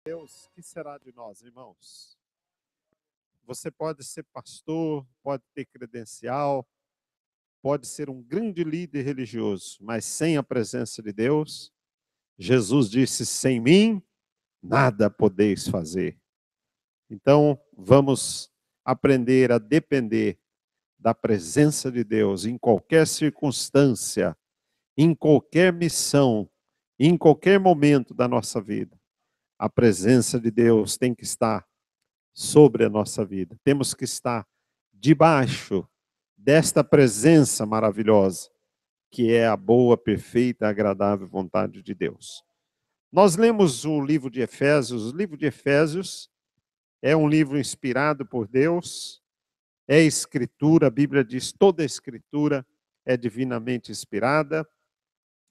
Deus, que será de nós, irmãos? Você pode ser pastor, pode ter credencial, pode ser um grande líder religioso, mas sem a presença de Deus, Jesus disse: sem mim, nada podeis fazer. Então, vamos aprender a depender da presença de Deus em qualquer circunstância, em qualquer missão, em qualquer momento da nossa vida. A presença de Deus tem que estar sobre a nossa vida. Temos que estar debaixo desta presença maravilhosa, que é a boa, perfeita, agradável vontade de Deus. Nós lemos o livro de Efésios. O livro de Efésios é um livro inspirado por Deus, é escritura, a Bíblia diz toda a escritura é divinamente inspirada.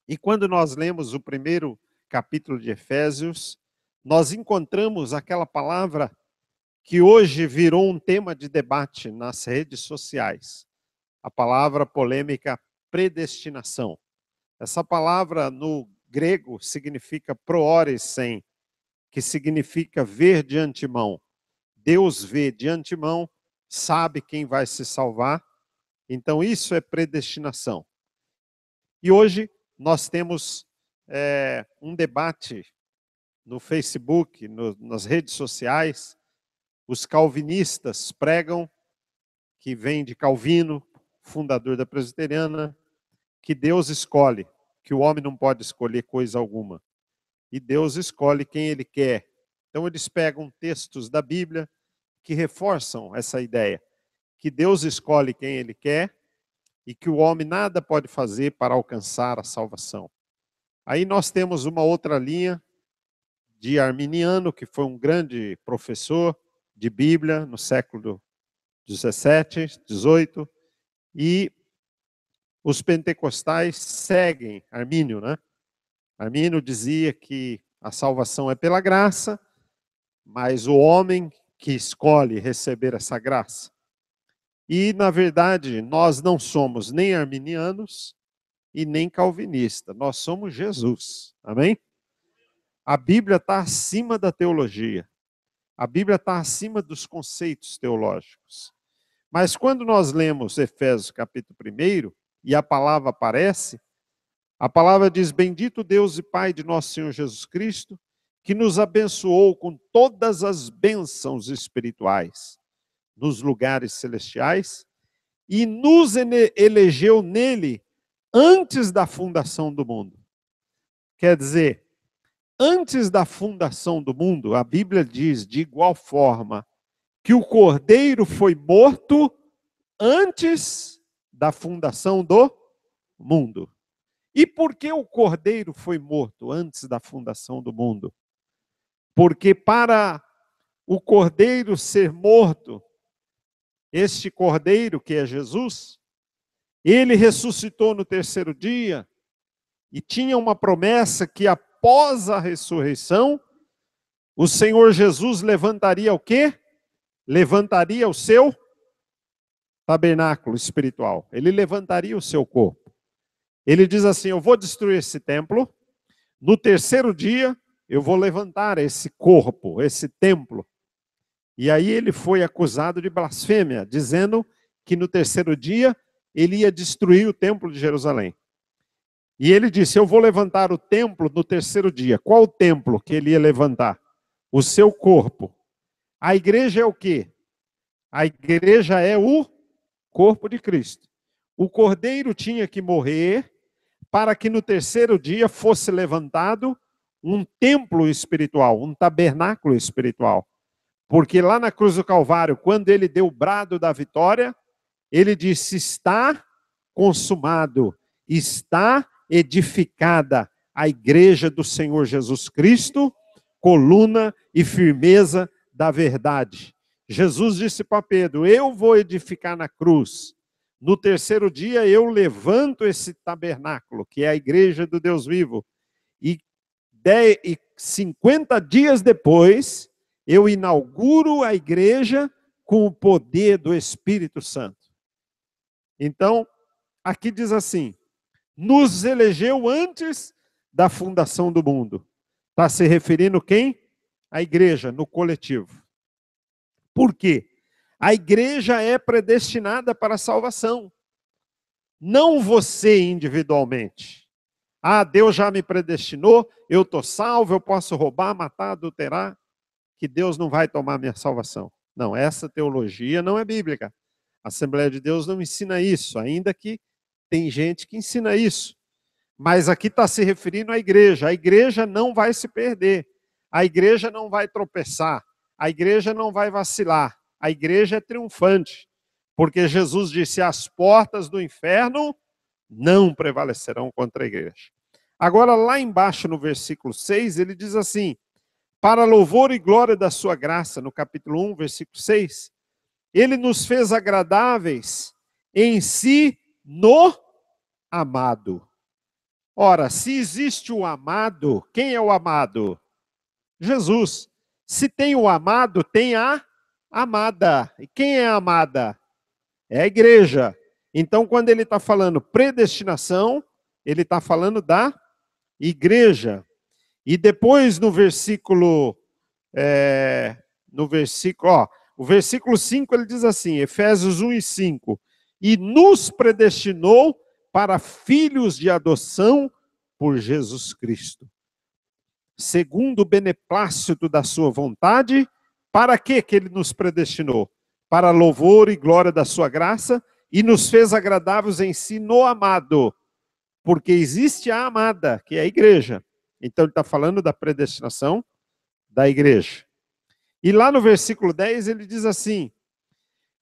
E quando nós lemos o primeiro capítulo de Efésios, nós encontramos aquela palavra que hoje virou um tema de debate nas redes sociais. A palavra polêmica predestinação. Essa palavra no grego significa prooresen, que significa ver de antemão. Deus vê de antemão, sabe quem vai se salvar. Então isso é predestinação. E hoje nós temos um debate no Facebook, nas redes sociais. Os calvinistas pregam, que vem de Calvino, fundador da presbiteriana, que Deus escolhe, que o homem não pode escolher coisa alguma. E Deus escolhe quem ele quer. Então eles pegam textos da Bíblia que reforçam essa ideia, que Deus escolhe quem ele quer e que o homem nada pode fazer para alcançar a salvação. Aí nós temos uma outra linha de Arminiano, que foi um grande professor de Bíblia no século 17, 18, e os pentecostais seguem Armínio, né? Armínio dizia que a salvação é pela graça, mas o homem que escolhe receber essa graça. E, na verdade, nós não somos nem arminianos e nem calvinistas, nós somos Jesus, amém? A Bíblia está acima da teologia, a Bíblia está acima dos conceitos teológicos. Mas quando nós lemos Efésios capítulo 1, e a palavra aparece, a palavra diz: bendito Deus e Pai de nosso Senhor Jesus Cristo, que nos abençoou com todas as bênçãos espirituais nos lugares celestiais e nos elegeu nele antes da fundação do mundo. Quer dizer, antes da fundação do mundo, a Bíblia diz de igual forma que o Cordeiro foi morto antes da fundação do mundo. E por que o Cordeiro foi morto antes da fundação do mundo? Porque para o Cordeiro ser morto, este Cordeiro que é Jesus, ele ressuscitou no terceiro dia e tinha uma promessa que após a ressurreição, o Senhor Jesus levantaria o quê? Levantaria o seu tabernáculo espiritual. Ele levantaria o seu corpo. Ele diz assim: eu vou destruir esse templo, no terceiro dia eu vou levantar esse corpo, esse templo. E aí ele foi acusado de blasfêmia, dizendo que no terceiro dia ele ia destruir o templo de Jerusalém. E ele disse: eu vou levantar o templo no terceiro dia. Qual o templo que ele ia levantar? O seu corpo. A igreja é o quê? A igreja é o corpo de Cristo. O Cordeiro tinha que morrer para que no terceiro dia fosse levantado um templo espiritual, um tabernáculo espiritual. Porque lá na cruz do Calvário, quando ele deu o brado da vitória, ele disse: está consumado, está edificada a igreja do Senhor Jesus Cristo, coluna e firmeza da verdade. Jesus disse para Pedro: eu vou edificar na cruz. No terceiro dia eu levanto esse tabernáculo, que é a igreja do Deus vivo. E 50 dias depois, eu inauguro a igreja com o poder do Espírito Santo. Então, aqui diz assim: nos elegeu antes da fundação do mundo. Está se referindo quem? A igreja no coletivo. Por quê? A igreja é predestinada para a salvação. Não você individualmente. Ah, Deus já me predestinou, eu estou salvo, eu posso roubar, matar, adulterar, que Deus não vai tomar minha salvação. Não, essa teologia não é bíblica. A Assembleia de Deus não ensina isso, ainda que tem gente que ensina isso. Mas aqui está se referindo à igreja. A igreja não vai se perder. A igreja não vai tropeçar. A igreja não vai vacilar. A igreja é triunfante. Porque Jesus disse, as portas do inferno não prevalecerão contra a igreja. Agora, lá embaixo no versículo 6, ele diz assim, para louvor e glória da sua graça, no capítulo 1, versículo 6, ele nos fez agradáveis em si no amado. Ora, se existe o amado, quem é o amado? Jesus. Se tem o amado, tem a amada. E quem é a amada? É a igreja. Então, quando ele está falando predestinação, ele está falando da igreja. E depois no versículo, o versículo 5 ele diz assim, Efésios 1 e 5, e nos predestinou para filhos de adoção por Jesus Cristo, segundo o beneplácito da sua vontade. Para que ele nos predestinou? Para louvor e glória da sua graça, e nos fez agradáveis em si no amado, porque existe a amada, que é a igreja. Então ele está falando da predestinação da igreja. E lá no versículo 10 ele diz assim,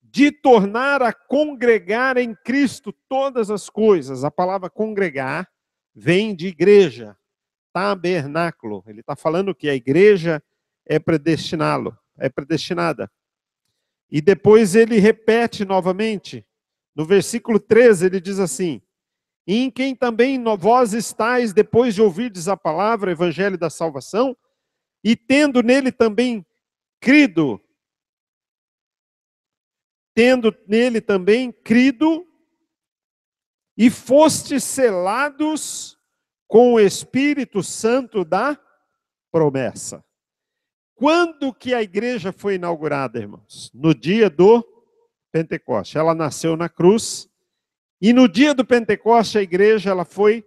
de tornar a congregar em Cristo todas as coisas. A palavra congregar vem de igreja, tabernáculo. Ele está falando que a igreja é predestinada. E depois ele repete novamente, no versículo 13 ele diz assim, em quem também vós estáis, depois de ouvirdes a palavra, o evangelho da salvação, e tendo nele também crido, e fostes selados com o Espírito Santo da promessa. Quando que a igreja foi inaugurada, irmãos? No dia do Pentecoste. Ela nasceu na cruz, e no dia do Pentecoste a igreja ela foi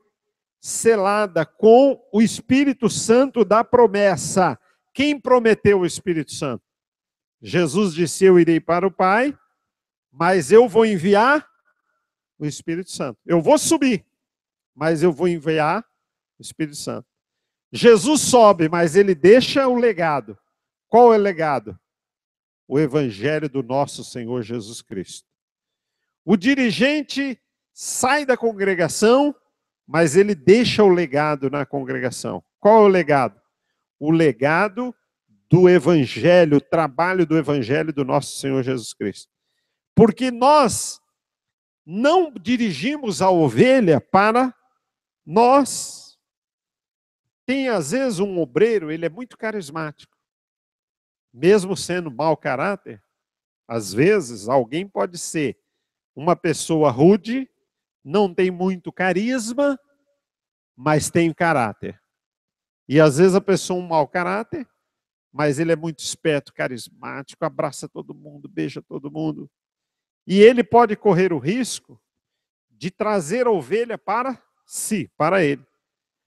selada com o Espírito Santo da promessa. Quem prometeu o Espírito Santo? Jesus disse, eu irei para o Pai, mas eu vou enviar o Espírito Santo. Eu vou subir, mas eu vou enviar o Espírito Santo. Jesus sobe, mas ele deixa o legado. Qual é o legado? O Evangelho do nosso Senhor Jesus Cristo. O dirigente sai da congregação, mas ele deixa o legado na congregação. Qual é o legado? O legado do Evangelho, o trabalho do Evangelho do nosso Senhor Jesus Cristo. Porque nós não dirigimos a ovelha para nós. Tem às vezes um obreiro, ele é muito carismático. Mesmo sendo mau caráter, às vezes alguém pode ser uma pessoa rude, não tem muito carisma, mas tem caráter. E às vezes a pessoa é um mau caráter, mas ele é muito esperto, carismático, abraça todo mundo, beija todo mundo. E ele pode correr o risco de trazer a ovelha para si, para ele.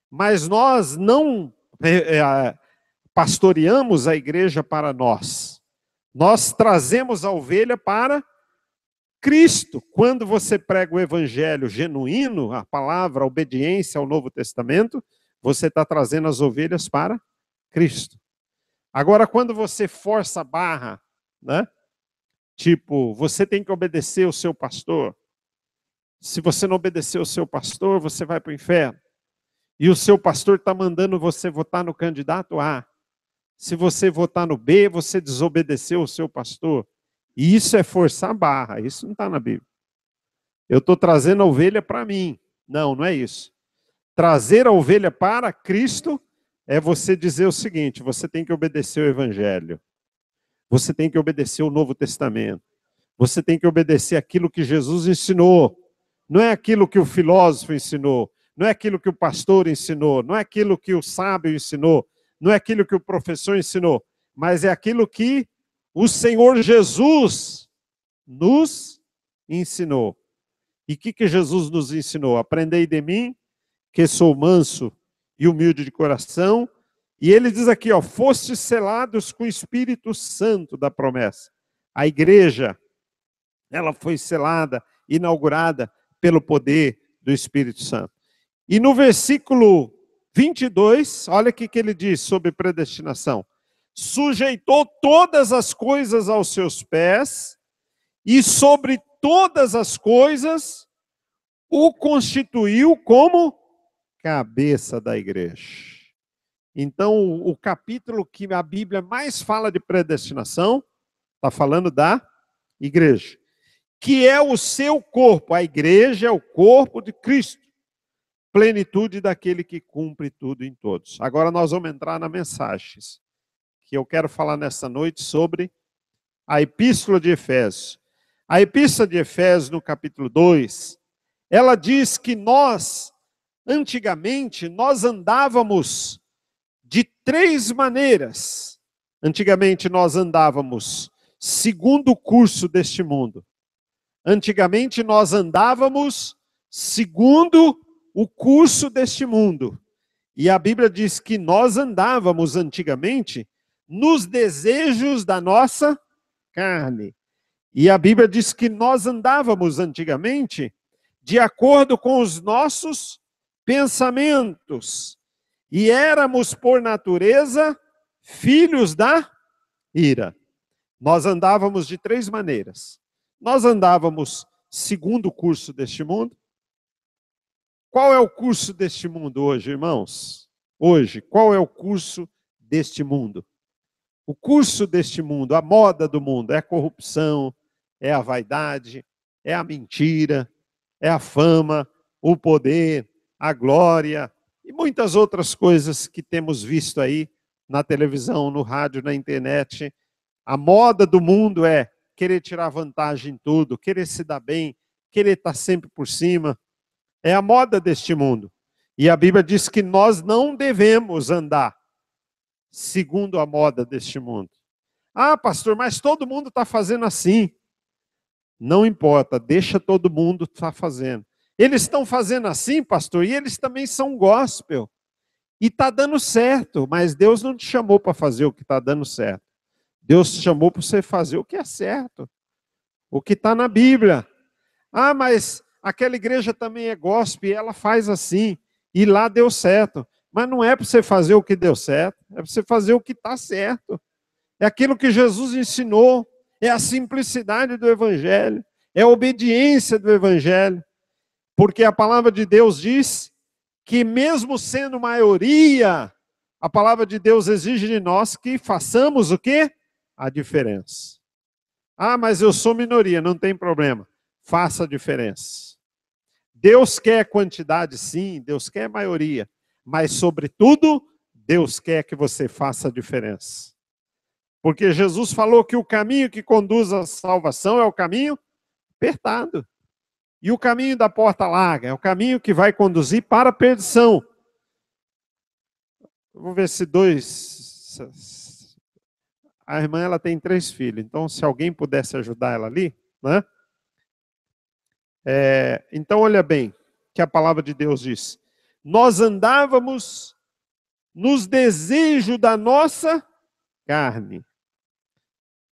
Mas nós não pastoreamos a igreja para nós. Nós trazemos a ovelha para Cristo. Quando você prega o evangelho genuíno, a palavra, a obediência ao Novo Testamento, você está trazendo as ovelhas para Cristo. Agora, quando você força a barra, né? Tipo, você tem que obedecer o seu pastor. Se você não obedecer o seu pastor, você vai para o inferno. E o seu pastor está mandando você votar no candidato A. Se você votar no B, você desobedeceu o seu pastor. E isso é forçar a barra. Isso não está na Bíblia. Eu estou trazendo a ovelha para mim. Não, não é isso. Trazer a ovelha para Cristo é você dizer o seguinte, você tem que obedecer o Evangelho. Você tem que obedecer o Novo Testamento. Você tem que obedecer aquilo que Jesus ensinou. Não é aquilo que o filósofo ensinou. Não é aquilo que o pastor ensinou. Não é aquilo que o sábio ensinou. Não é aquilo que o professor ensinou. mas é aquilo que o Senhor Jesus nos ensinou. E o que Jesus nos ensinou? Aprendei de mim, que sou manso e humilde de coração. E ele diz aqui, ó, fostes selados com o Espírito Santo da promessa. A igreja, ela foi selada, inaugurada pelo poder do Espírito Santo. E no versículo 22, olha o que ele diz sobre predestinação. Sujeitou todas as coisas aos seus pés, e sobre todas as coisas o constituiu como cabeça da igreja. Então, o capítulo que a Bíblia mais fala de predestinação, está falando da igreja, que é o seu corpo. A igreja é o corpo de Cristo, plenitude daquele que cumpre tudo em todos. Agora nós vamos entrar na mensagem, que eu quero falar nessa noite sobre a Epístola de Efésios. A Epístola de Efésios, no capítulo 2, ela diz que antigamente, nós andávamos de 3 maneiras. Antigamente nós andávamos segundo o curso deste mundo. Antigamente nós andávamos segundo o curso deste mundo. E a Bíblia diz que nós andávamos antigamente nos desejos da nossa carne. E a Bíblia diz que nós andávamos antigamente de acordo com os nossos pensamentos. E éramos, por natureza, filhos da ira. Nós andávamos de 3 maneiras. Nós andávamos segundo o curso deste mundo. Qual é o curso deste mundo hoje, irmãos? Hoje, qual é o curso deste mundo? O curso deste mundo, a moda do mundo, é a corrupção, é a vaidade, é a mentira, é a fama, o poder, a glória e muitas outras coisas que temos visto aí na televisão, no rádio, na internet. A moda do mundo é querer tirar vantagem em tudo, querer se dar bem, querer estar sempre por cima. É a moda deste mundo. E a Bíblia diz que nós não devemos andar segundo a moda deste mundo. Ah, pastor, mas todo mundo está fazendo assim. Não importa, deixa todo mundo estar fazendo. Eles estão fazendo assim, pastor, e eles também são gospel. E está dando certo, mas Deus não te chamou para fazer o que está dando certo. Deus te chamou para você fazer o que é certo, o que está na Bíblia. Ah, mas aquela igreja também é gospel e ela faz assim, e lá deu certo. Mas não é para você fazer o que deu certo, é para você fazer o que está certo. É aquilo que Jesus ensinou, é a simplicidade do Evangelho, é a obediência do Evangelho. Porque a palavra de Deus diz que mesmo sendo maioria, a palavra de Deus exige de nós que façamos o quê? A diferença. Ah, mas eu sou minoria, não tem problema. Faça a diferença. Deus quer quantidade, sim, Deus quer maioria. Mas, sobretudo, Deus quer que você faça a diferença. Porque Jesus falou que o caminho que conduz à salvação é o caminho apertado. E o caminho da porta larga é o caminho que vai conduzir para a perdição. Vou ver se A irmã, ela tem 3 filhos. Então, se alguém pudesse ajudar ela ali, né? Então, olha bem, que a palavra de Deus diz. Nós andávamos nos desejos da nossa carne.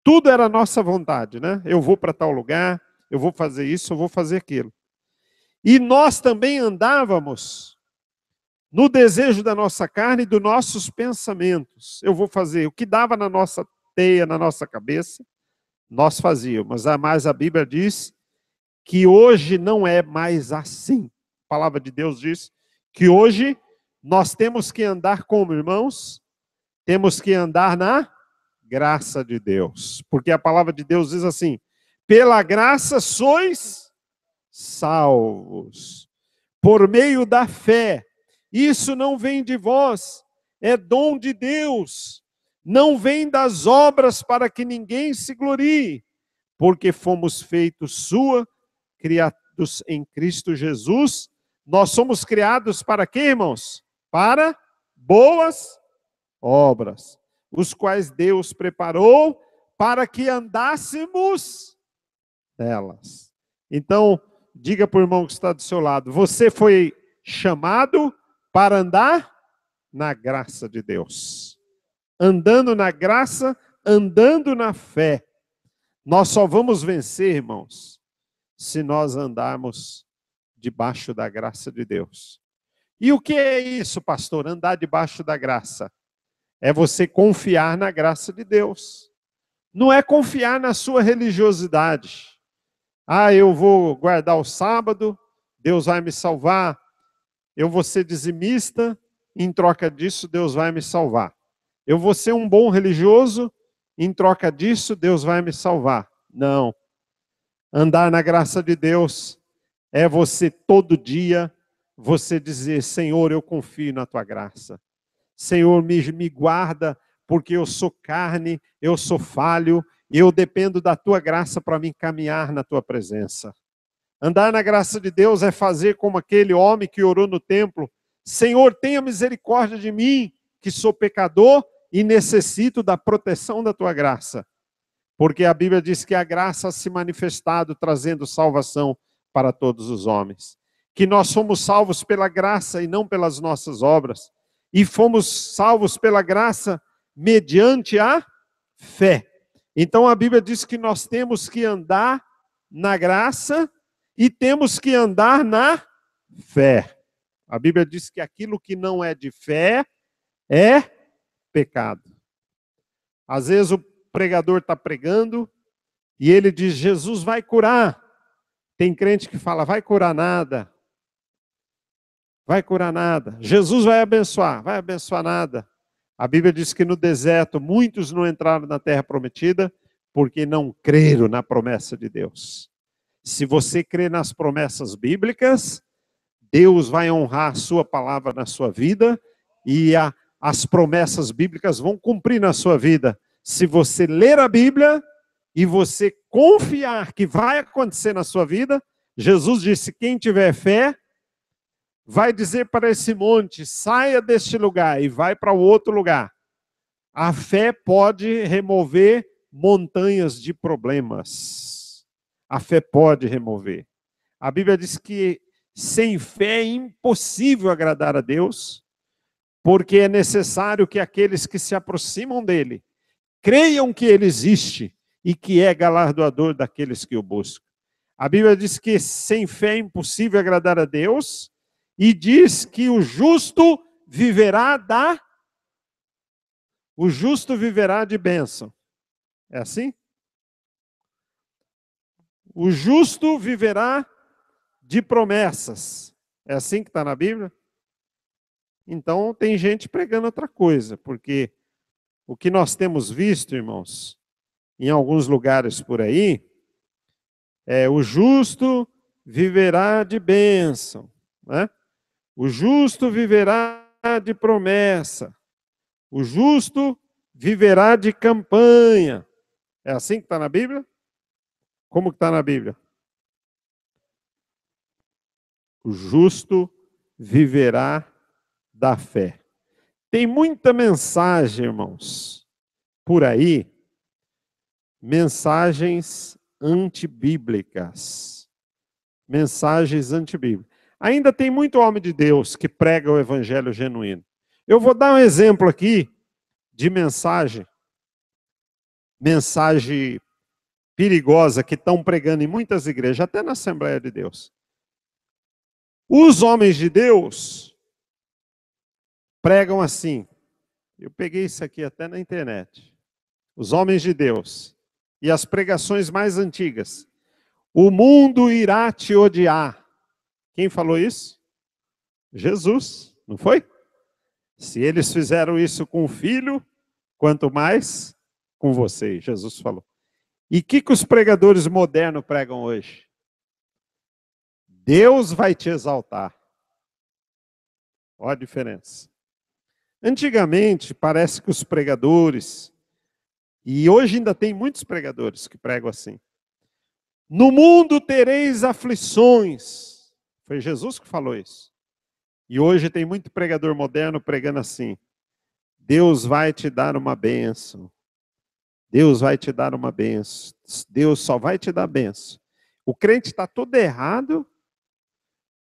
Tudo era nossa vontade, né? Eu vou para tal lugar, eu vou fazer isso, eu vou fazer aquilo. E nós também andávamos no desejo da nossa carne e dos nossos pensamentos. Eu vou fazer o que dava na nossa teia, na nossa cabeça, nós fazíamos. Mas a Bíblia diz que hoje não é mais assim. A palavra de Deus diz que hoje nós temos que andar como, irmãos? Temos que andar na graça de Deus. Porque a palavra de Deus diz assim: pela graça sois salvos, por meio da fé. Isso não vem de vós, é dom de Deus. Não vem das obras para que ninguém se glorie, porque fomos feitos sua, criados em Cristo Jesus. Nós somos criados para quê, irmãos? Para boas obras. os quais Deus preparou para que andássemos nelas. Então, diga para o irmão que está do seu lado, você foi chamado para andar na graça de Deus. Andando na graça, andando na fé. Nós só vamos vencer, irmãos, se nós andarmos debaixo da graça de Deus. E o que é isso, pastor? Andar debaixo da graça. É você confiar na graça de Deus. Não é confiar na sua religiosidade. Ah, eu vou guardar o sábado, Deus vai me salvar. Eu vou ser dizimista, em troca disso, Deus vai me salvar. Eu vou ser um bom religioso, em troca disso, Deus vai me salvar. Não. Andar na graça de Deus é você todo dia, você dizer, Senhor, eu confio na tua graça. Senhor, me guarda, porque eu sou carne, eu sou falho, e eu dependo da tua graça para me encaminhar na tua presença. Andar na graça de Deus é fazer como aquele homem que orou no templo, Senhor, tenha misericórdia de mim, que sou pecador e necessito da proteção da tua graça. Porque a Bíblia diz que a graça se manifestado trazendo salvação para todos os homens. Que nós somos salvos pela graça e não pelas nossas obras. E fomos salvos pela graça mediante a fé. Então a Bíblia diz que nós temos que andar na graça e temos que andar na fé. A Bíblia diz que aquilo que não é de fé é pecado. Às vezes o pregador está pregando e ele diz, Jesus vai curar. Tem crente que fala, vai curar nada. Vai curar nada. Jesus vai abençoar nada. A Bíblia diz que no deserto muitos não entraram na terra prometida porque não creram na promessa de Deus. Se você crê nas promessas bíblicas, Deus vai honrar a sua palavra na sua vida e as promessas bíblicas vão cumprir na sua vida. Se você ler a Bíblia e você confiar que vai acontecer na sua vida, Jesus disse, quem tiver fé, vai dizer para esse monte, saia deste lugar e vai para o outro lugar. A fé pode remover montanhas de problemas. A fé pode remover. A Bíblia diz que sem fé é impossível agradar a Deus, porque é necessário que aqueles que se aproximam dele creiam que ele existe e que é galardoador daqueles que o buscam. A Bíblia diz que sem fé é impossível agradar a Deus e diz que o justo viverá de bênção. É assim? O justo viverá de promessas. É assim que está na Bíblia? Então tem gente pregando outra coisa, porque o que nós temos visto, irmãos, em alguns lugares por aí, é o justo viverá de bênção, né? O justo viverá de promessa. O justo viverá de campanha. É assim que está na Bíblia? Como que está na Bíblia? O justo viverá da fé. Tem muita mensagem, irmãos, por aí, mensagens antibíblicas. Mensagens antibíblicas. Ainda tem muito homem de Deus que prega o evangelho genuíno. Eu vou dar um exemplo aqui de mensagem perigosa que estão pregando em muitas igrejas, até na Assembleia de Deus. Os homens de Deus pregam assim. Eu peguei isso aqui até na internet. Os homens de Deus e as pregações mais antigas. O mundo irá te odiar. Quem falou isso? Jesus, não foi? Se eles fizeram isso com o filho, quanto mais com você, Jesus falou. E o que os pregadores modernos pregam hoje? Deus vai te exaltar. Olha a diferença. Antigamente, parece que os pregadores, e hoje ainda tem muitos pregadores que pregam assim. No mundo tereis aflições. Foi Jesus que falou isso. E hoje tem muito pregador moderno pregando assim. Deus vai te dar uma bênção. Deus vai te dar uma bênção. Deus só vai te dar bênção. O crente está todo errado,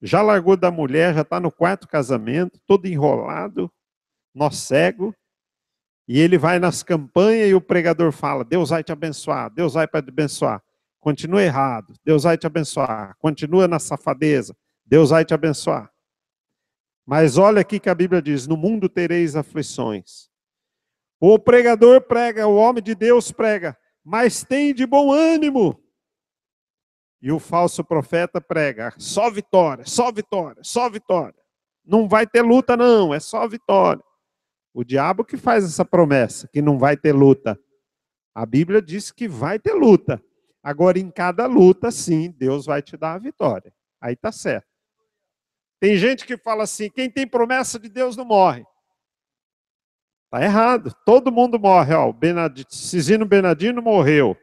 já largou da mulher, já está no quarto casamento, todo enrolado, nó cego, e ele vai nas campanhas e o pregador fala, Deus vai te abençoar, Deus vai te abençoar. Continua errado, Deus vai te abençoar. Continua na safadeza, Deus vai te abençoar. Mas olha aqui que a Bíblia diz, no mundo tereis aflições. O pregador prega, o homem de Deus prega, mas tem de bom ânimo. E o falso profeta prega, só vitória, só vitória, só vitória. Não vai ter luta não, é só vitória. O diabo que faz essa promessa, que não vai ter luta. A Bíblia diz que vai ter luta. Agora, em cada luta, sim, Deus vai te dar a vitória. Aí tá certo. Tem gente que fala assim, quem tem promessa de Deus não morre. Tá errado, todo mundo morre. Ó, Cisino Benadino morreu,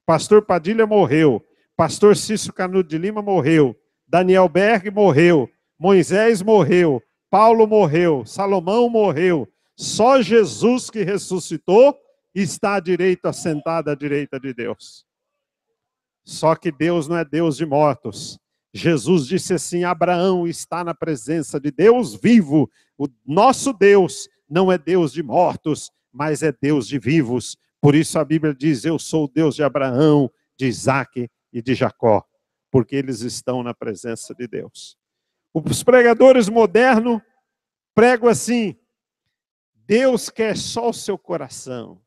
pastor Padilha morreu, pastor Cício Canudo de Lima morreu, Daniel Berg morreu, Moisés morreu, Paulo morreu, Salomão morreu. Só Jesus que ressuscitou está à direita, sentado à direita de Deus. Só que Deus não é Deus de mortos. Jesus disse assim, Abraão está na presença de Deus vivo. O nosso Deus não é Deus de mortos, mas é Deus de vivos. Por isso a Bíblia diz, eu sou o Deus de Abraão, de Isaque e de Jacó. Porque eles estão na presença de Deus. Os pregadores modernos pregam assim, Deus quer só o seu coração.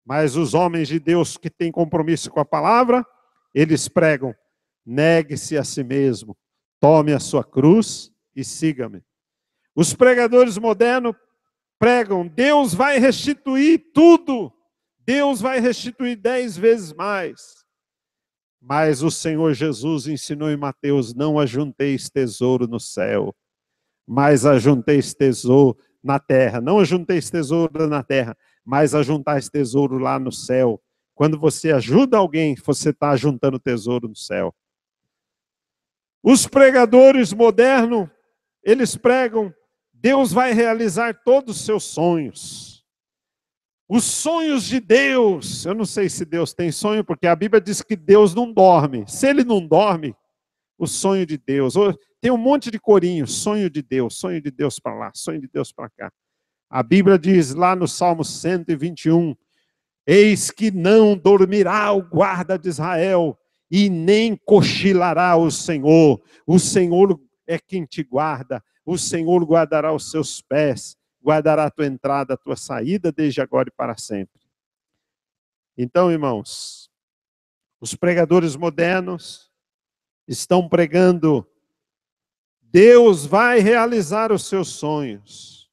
Mas os homens de Deus que têm compromisso com a palavra, eles pregam, negue-se a si mesmo, tome a sua cruz e siga-me. Os pregadores modernos pregam, Deus vai restituir tudo, Deus vai restituir 10 vezes mais. Mas o Senhor Jesus ensinou em Mateus, não ajunteis tesouro no céu, mas ajunteis tesouro na terra. Não ajunteis tesouro na terra, mas ajuntais tesouro lá no céu. Quando você ajuda alguém, você está ajuntando tesouro no céu. Os pregadores modernos, eles pregam, Deus vai realizar todos os seus sonhos. Os sonhos de Deus, eu não sei se Deus tem sonho, porque a Bíblia diz que Deus não dorme. Se ele não dorme, o sonho de Deus. Tem um monte de corinho, sonho de Deus para lá, sonho de Deus para cá. A Bíblia diz lá no Salmo 121, eis que não dormirá o guarda de Israel, e nem cochilará o Senhor. O Senhor é quem te guarda, o Senhor guardará os seus pés, guardará a tua entrada, a tua saída, desde agora e para sempre. Então, irmãos, os pregadores modernos estão pregando, Deus vai realizar os seus sonhos.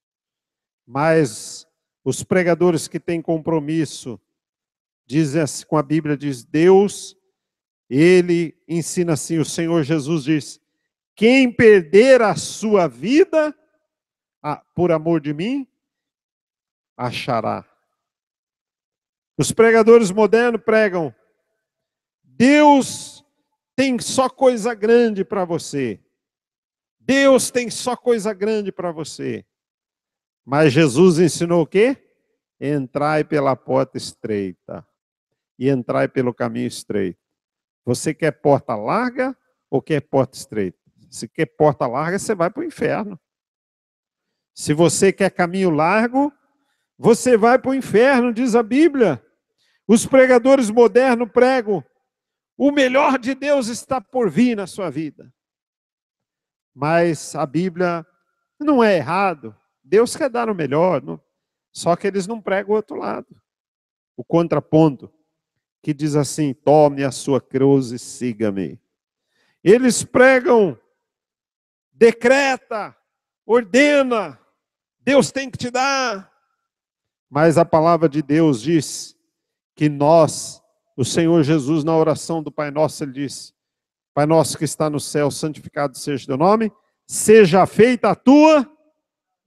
Mas os pregadores que têm compromisso, dizem assim, com a Bíblia diz, Deus, ele ensina assim, o Senhor Jesus diz, quem perder a sua vida, por amor de mim, achará. Os pregadores modernos pregam, Deus tem só coisa grande para você. Deus tem só coisa grande para você. Mas Jesus ensinou o quê? Entrai pela porta estreita. E entrai pelo caminho estreito. Você quer porta larga ou quer porta estreita? Se quer porta larga, você vai para o inferno. Se você quer caminho largo, você vai para o inferno, diz a Bíblia. Os pregadores modernos pregam, o melhor de Deus está por vir na sua vida. Mas a Bíblia não é errado. Deus quer dar o melhor, não? Só que eles não pregam o outro lado. O contraponto, que diz assim, tome a sua cruz e siga-me. Eles pregam, decreta, ordena, Deus tem que te dar. Mas a palavra de Deus diz que nós, o Senhor Jesus na oração do Pai Nosso, ele diz, Pai Nosso que está no céu, santificado seja o teu nome, seja feita a tua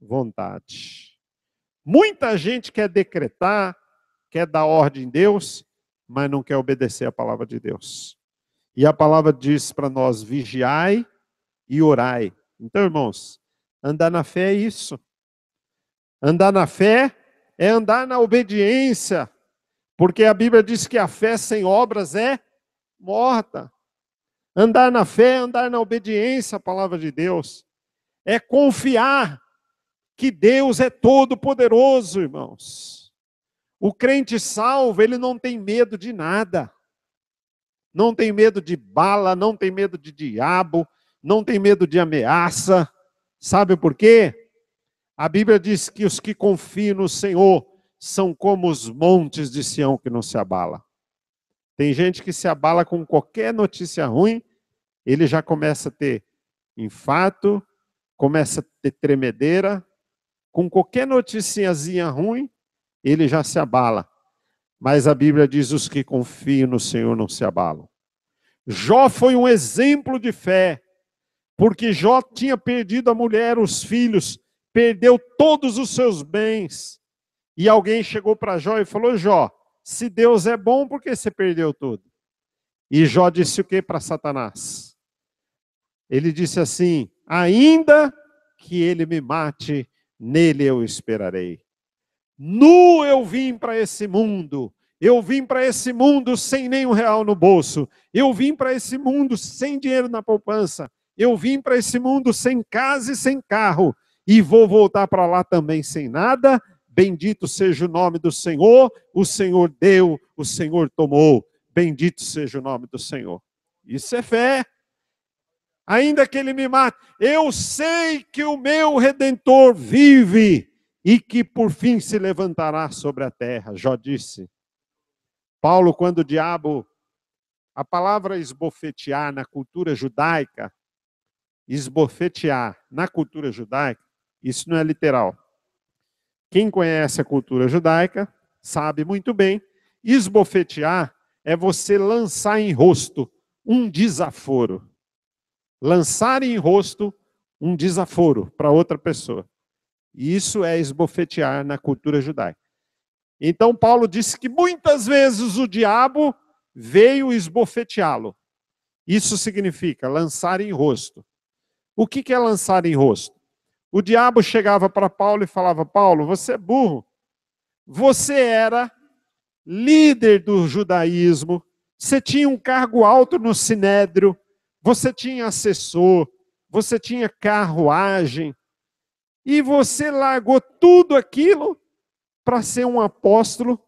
vontade. Muita gente quer decretar, quer dar ordem em Deus, mas não quer obedecer a palavra de Deus. E a palavra diz para nós, vigiai e orai. Então, irmãos, andar na fé é isso. Andar na fé é andar na obediência, porque a Bíblia diz que a fé sem obras é morta. Andar na fé é andar na obediência à palavra de Deus. É confiar que Deus é todo poderoso, irmãos. O crente salvo, ele não tem medo de nada. Não tem medo de bala, não tem medo de diabo, não tem medo de ameaça. Sabe por quê? A Bíblia diz que os que confiam no Senhor são como os montes de Sião que não se abala. Tem gente que se abala com qualquer notícia ruim, ele já começa a ter infarto, começa a ter tremedeira, com qualquer noticiazinha ruim, ele já se abala. Mas a Bíblia diz: os que confiam no Senhor não se abalam. Jó foi um exemplo de fé, porque Jó tinha perdido a mulher, os filhos, perdeu todos os seus bens. E alguém chegou para Jó e falou: Jó, se Deus é bom, por que você perdeu tudo? E Jó disse o que para Satanás? Ele disse assim: ainda que ele me mate, nele eu esperarei. Nu eu vim para esse mundo. Eu vim para esse mundo sem nenhum real no bolso. Eu vim para esse mundo sem dinheiro na poupança. Eu vim para esse mundo sem casa e sem carro. E vou voltar para lá também sem nada. Bendito seja o nome do Senhor. O Senhor deu, o Senhor tomou. Bendito seja o nome do Senhor. Isso é fé. Ainda que ele me mate, eu sei que o meu Redentor vive e que por fim se levantará sobre a terra. Jó disse. Paulo, quando o diabo, a palavra esbofetear na cultura judaica, esbofetear na cultura judaica, isso não é literal. Quem conhece a cultura judaica sabe muito bem, esbofetear é você lançar em rosto um desaforo. Lançar em rosto um desaforo para outra pessoa. Isso é esbofetear na cultura judaica. Então Paulo disse que muitas vezes o diabo veio esbofeteá-lo. Isso significa lançar em rosto. O que é lançar em rosto? O diabo chegava para Paulo e falava: Paulo, você é burro. Você era líder do judaísmo, você tinha um cargo alto no sinédrio, você tinha assessor, você tinha carruagem, e você largou tudo aquilo para ser um apóstolo,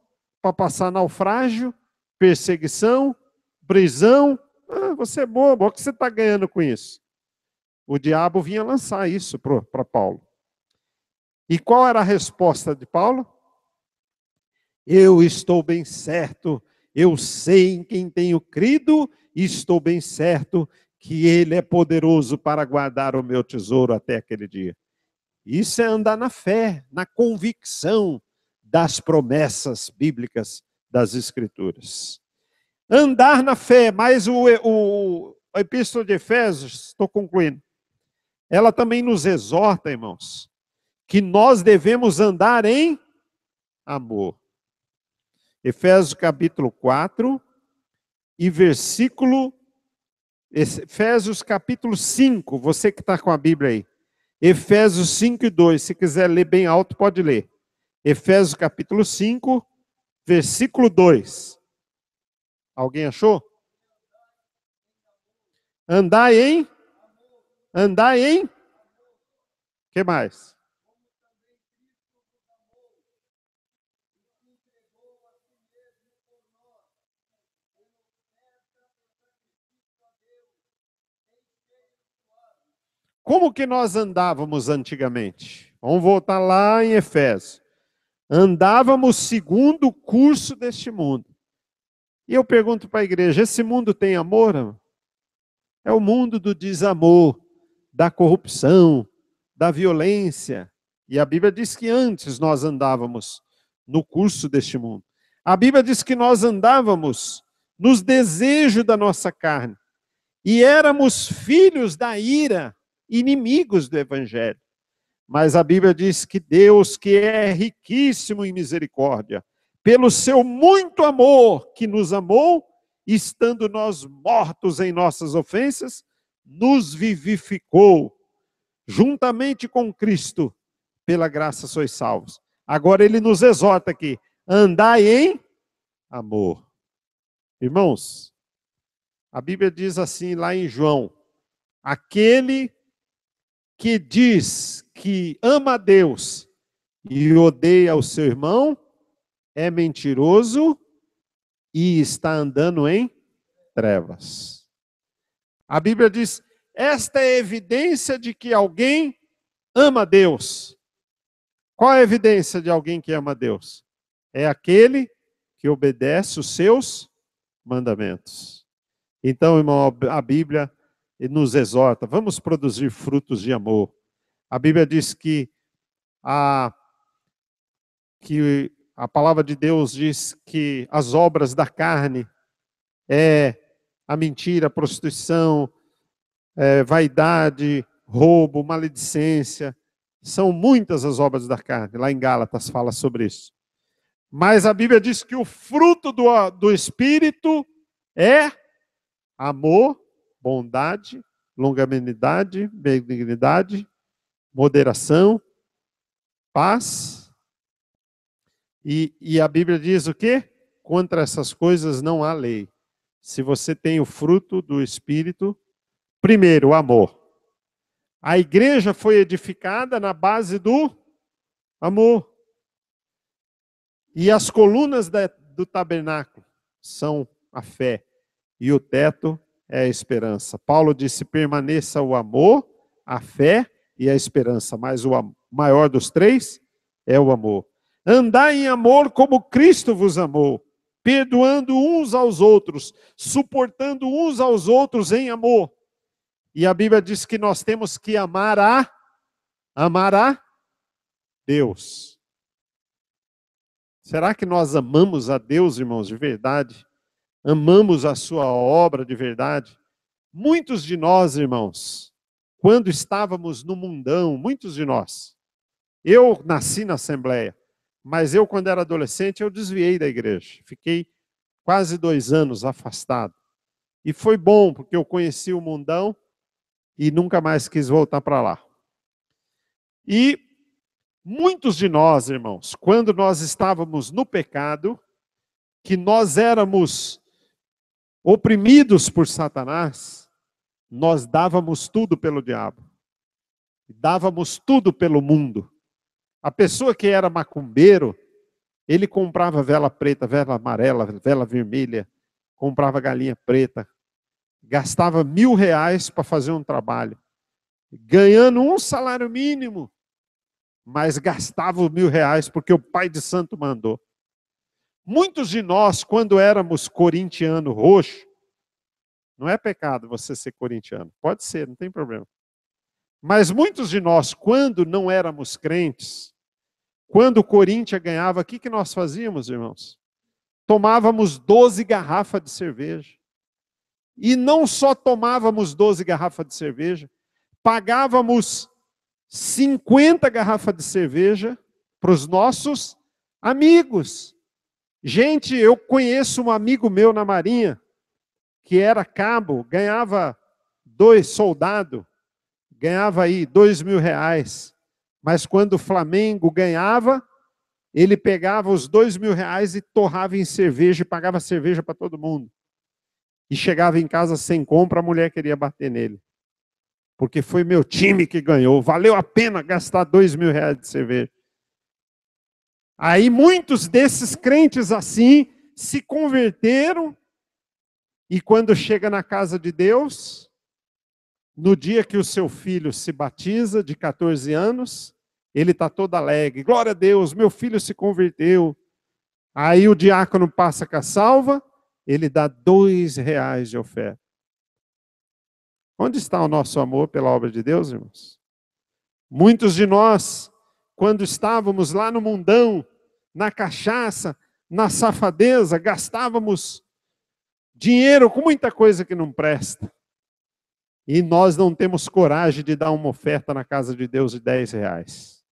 para passar naufrágio, perseguição, prisão. Você é bobo, o que você está ganhando com isso? O diabo vinha lançar isso para Paulo. E qual era a resposta de Paulo? Eu estou bem certo, eu sei em quem tenho crido, e estou bem certo que Ele é poderoso para guardar o meu tesouro até aquele dia. Isso é andar na fé, na convicção das promessas bíblicas das Escrituras. Andar na fé, mas a Epístola de Efésios, estou concluindo, ela também nos exorta, irmãos, que nós devemos andar em amor. Efésios capítulo 4 e Efésios capítulo 5, você que está com a Bíblia aí. Efésios 5 e 2, se quiser ler bem alto, pode ler. Efésios capítulo 5, versículo 2. Alguém achou? Andai em? O que mais? Como que nós andávamos antigamente? Vamos voltar lá em Efésios. Andávamos segundo o curso deste mundo. E eu pergunto para a igreja: esse mundo tem amor? É o mundo do desamor, da corrupção, da violência. E a Bíblia diz que antes nós andávamos no curso deste mundo. A Bíblia diz que nós andávamos nos desejos da nossa carne. E éramos filhos da ira, inimigos do Evangelho. Mas a Bíblia diz que Deus, que é riquíssimo em misericórdia, pelo seu muito amor que nos amou, estando nós mortos em nossas ofensas, nos vivificou juntamente com Cristo. pela graça sois salvos. Agora ele nos exorta aqui, andai em amor. Irmãos, a Bíblia diz assim lá em João, aquele que diz que ama a Deus e odeia o seu irmão é mentiroso e está andando em trevas. A Bíblia diz, esta é a evidência de que alguém ama a Deus. Qual é a evidência de alguém que ama a Deus? É aquele que obedece os seus mandamentos. Então, irmão, a Bíblia nos exorta, vamos produzir frutos de amor. A Bíblia diz que a palavra de Deus diz que as obras da carne é a mentira, a prostituição, vaidade, roubo, maledicência. São muitas as obras da carne. Lá em Gálatas fala sobre isso. Mas a Bíblia diz que o fruto do Espírito é amor, bondade, longanimidade, benignidade, moderação, paz. E a Bíblia diz o quê? Contra essas coisas não há lei. Se você tem o fruto do Espírito, primeiro, o amor. A igreja foi edificada na base do amor. E as colunas do tabernáculo são a fé. E o teto é a esperança. Paulo disse, permaneça o amor, a fé e a esperança. Mas o maior dos três é o amor. Andai em amor como Cristo vos amou, perdoando uns aos outros, suportando uns aos outros em amor. E a Bíblia diz que nós temos que amar a Deus. Será que nós amamos a Deus, irmãos, de verdade? Amamos a sua obra de verdade? Muitos de nós, irmãos, quando estávamos no mundão, muitos de nós, eu nasci na Assembleia, mas eu, quando era adolescente, eu desviei da igreja. Fiquei quase 2 anos afastado. E foi bom, porque eu conheci o mundão e nunca mais quis voltar para lá. E muitos de nós, irmãos, quando nós estávamos no pecado, que nós éramos oprimidos por Satanás, nós dávamos tudo pelo diabo. Dávamos tudo pelo mundo. A pessoa que era macumbeiro, ele comprava vela preta, vela amarela, vela vermelha, comprava galinha preta, gastava R$1.000 para fazer um trabalho, ganhando um salário mínimo, mas gastava os R$1.000 porque o pai de santo mandou. Muitos de nós, quando éramos corintiano roxo, não é pecado você ser corintiano, pode ser, não tem problema. Mas muitos de nós, quando não éramos crentes, quando o Corinthians ganhava, o que nós fazíamos, irmãos? Tomávamos 12 garrafas de cerveja. E não só tomávamos 12 garrafas de cerveja, pagávamos 50 garrafas de cerveja para os nossos amigos. Gente, eu conheço um amigo meu na Marinha, que era cabo, ganhava 2 soldados, ganhava aí R$2.000. Mas quando o Flamengo ganhava, ele pegava os R$2.000 e torrava em cerveja e pagava cerveja para todo mundo. E chegava em casa sem compra, a mulher queria bater nele. Porque foi meu time que ganhou. Valeu a pena gastar R$2.000 de cerveja. Aí muitos desses crentes assim se converteram. E quando chega na casa de Deus, no dia que o seu filho se batiza, de 14 anos, ele está todo alegre. Glória a Deus, meu filho se converteu. Aí o diácono passa com a salva, ele dá R$2 de oferta. Onde está o nosso amor pela obra de Deus, irmãos? Muitos de nós, quando estávamos lá no mundão, na cachaça, na safadeza, gastávamos dinheiro com muita coisa que não presta. E nós não temos coragem de dar uma oferta na casa de Deus de R$10.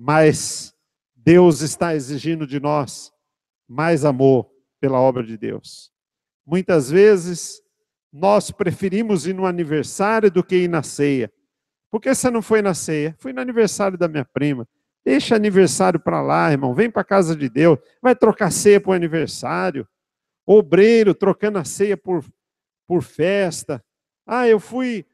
Mas Deus está exigindo de nós mais amor pela obra de Deus. Muitas vezes, nós preferimos ir no aniversário do que ir na ceia. Por que você não foi na ceia? Fui no aniversário da minha prima. Deixa aniversário para lá, irmão. Vem para a casa de Deus. Vai trocar ceia por aniversário. Obreiro trocando a ceia por festa. Ah, eu fui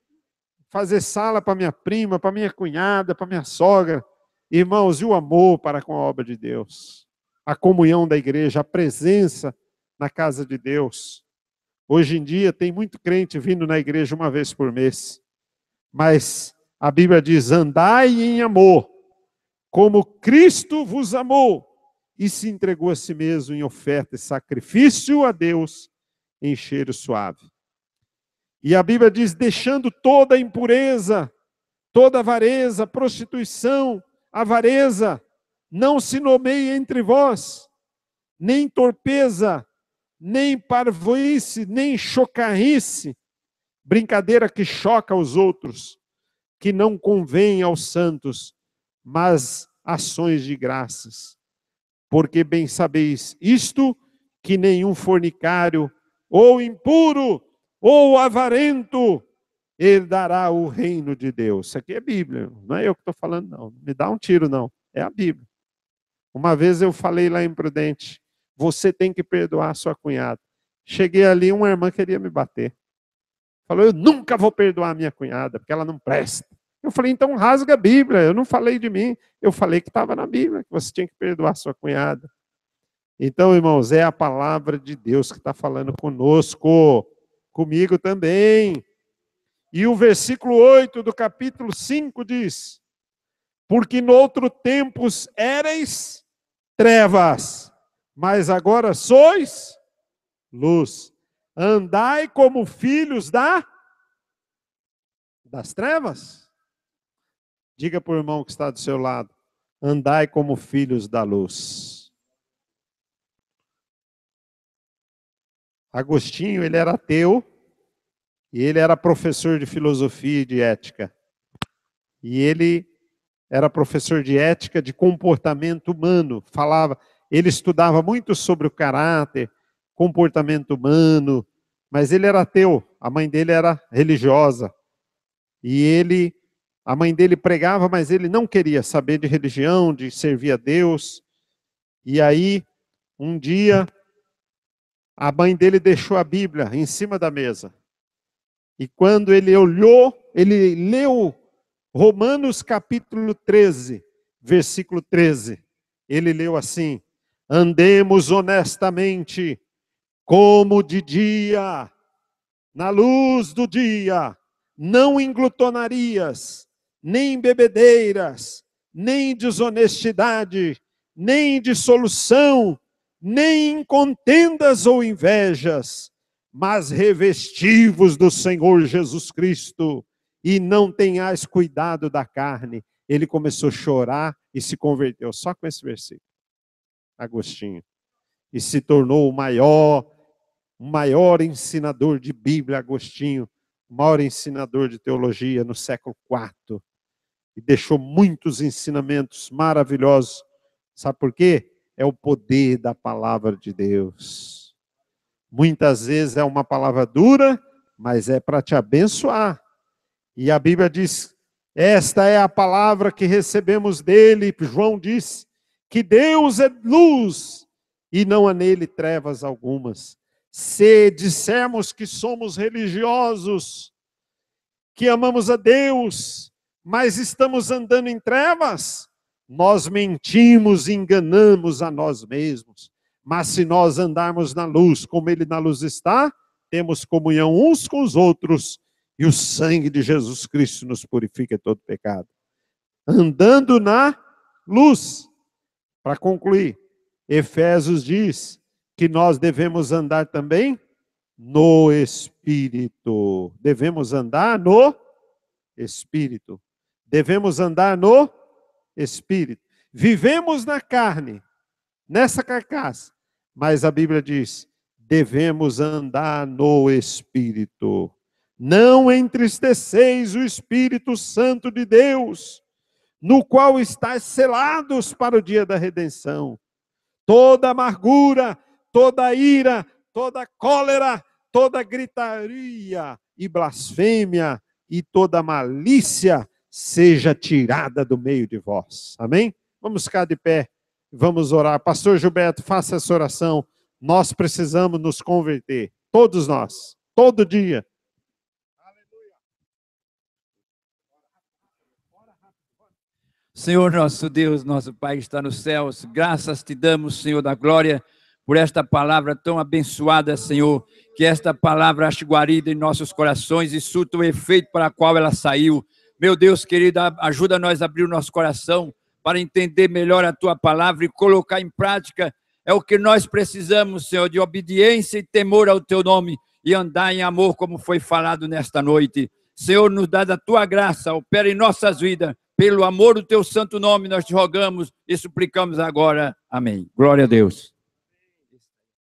fazer sala para minha prima, para minha cunhada, para minha sogra. Irmãos, e o amor para com a obra de Deus? A comunhão da igreja, a presença na casa de Deus. Hoje em dia tem muito crente vindo na igreja uma vez por mês. Mas a Bíblia diz: andai em amor, como Cristo vos amou e se entregou a si mesmo em oferta e sacrifício a Deus em cheiro suave. E a Bíblia diz: deixando toda a impureza, toda avareza, prostituição, avareza, não se nomeie entre vós, nem torpeza, nem parvoíce, nem chocarrice, brincadeira que choca os outros, que não convém aos santos, mas ações de graças. Porque bem sabeis isto, que nenhum fornicário, ou impuro, ou avarento, herdará o reino de Deus. Isso aqui é Bíblia, não é eu que estou falando, não. Não me dá um tiro, não. É a Bíblia. Uma vez eu falei lá em Prudente: você tem que perdoar a sua cunhada. Cheguei ali, uma irmã queria me bater. Falou: eu nunca vou perdoar a minha cunhada, porque ela não presta. Eu falei: então rasga a Bíblia. Eu não falei de mim, eu falei que estava na Bíblia, que você tinha que perdoar a sua cunhada. Então, irmãos, é a palavra de Deus que está falando conosco, comigo também. E o versículo 8 do capítulo 5 diz: porque noutro tempos éreis trevas, mas agora sois luz. Andai como filhos das trevas. Diga para o irmão que está do seu lado: andai como filhos da luz. Agostinho, ele era ateu, e ele era professor de filosofia e de ética. E ele era professor de ética de comportamento humano. Ele estudava muito sobre o caráter, comportamento humano, mas ele era ateu. A mãe dele era religiosa. E a mãe dele pregava, mas ele não queria saber de religião, de servir a Deus. E aí, um dia, a mãe dele deixou a Bíblia em cima da mesa. E quando ele olhou, ele leu Romanos capítulo 13, versículo 13. Ele leu assim: andemos honestamente, como de dia, na luz do dia, não em glutonarias, nem em bebedeiras, nem em desonestidade, nem em dissolução, nem em contendas ou invejas, mas revestivos do Senhor Jesus Cristo, e não tenhais cuidado da carne. Ele começou a chorar e se converteu só com esse versículo, Agostinho, e se tornou o maior ensinador de Bíblia, Agostinho, o maior ensinador de teologia no século IV, e deixou muitos ensinamentos maravilhosos. Sabe por quê? É o poder da palavra de Deus. Muitas vezes é uma palavra dura, mas é para te abençoar. E a Bíblia diz: esta é a palavra que recebemos dele. João diz que Deus é luz e não há nele trevas algumas. Se dissermos que somos religiosos, que amamos a Deus, mas estamos andando em trevas, nós mentimos e enganamos a nós mesmos. Mas se nós andarmos na luz, como ele na luz está, temos comunhão uns com os outros, e o sangue de Jesus Cristo nos purifica de todo pecado. Andando na luz. Para concluir, Efésios diz que nós devemos andar também no Espírito. Devemos andar no Espírito. Devemos andar no Espírito. Vivemos na carne, nessa carcaça, mas a Bíblia diz: devemos andar no Espírito. Não entristeceis o Espírito Santo de Deus, no qual estáis selados para o dia da redenção. Toda amargura, toda ira, toda cólera, toda gritaria e blasfêmia e toda malícia seja tirada do meio de vós. Amém? Vamos ficar de pé, vamos orar. Pastor Gilberto, faça essa oração. Nós precisamos nos converter, todos nós, todo dia. Senhor nosso Deus, nosso Pai que está nos céus, graças te damos, Senhor da glória, por esta palavra tão abençoada, Senhor, que esta palavra ache guarida em nossos corações e surta o efeito para o qual ela saiu. Meu Deus querido, ajuda nós a abrir o nosso coração para entender melhor a tua palavra e colocar em prática. É o que nós precisamos, Senhor, de obediência e temor ao teu nome e andar em amor, como foi falado nesta noite. Senhor, nos dá da tua graça, opera em nossas vidas. Pelo amor do teu santo nome, nós te rogamos e suplicamos agora. Amém. Glória a Deus.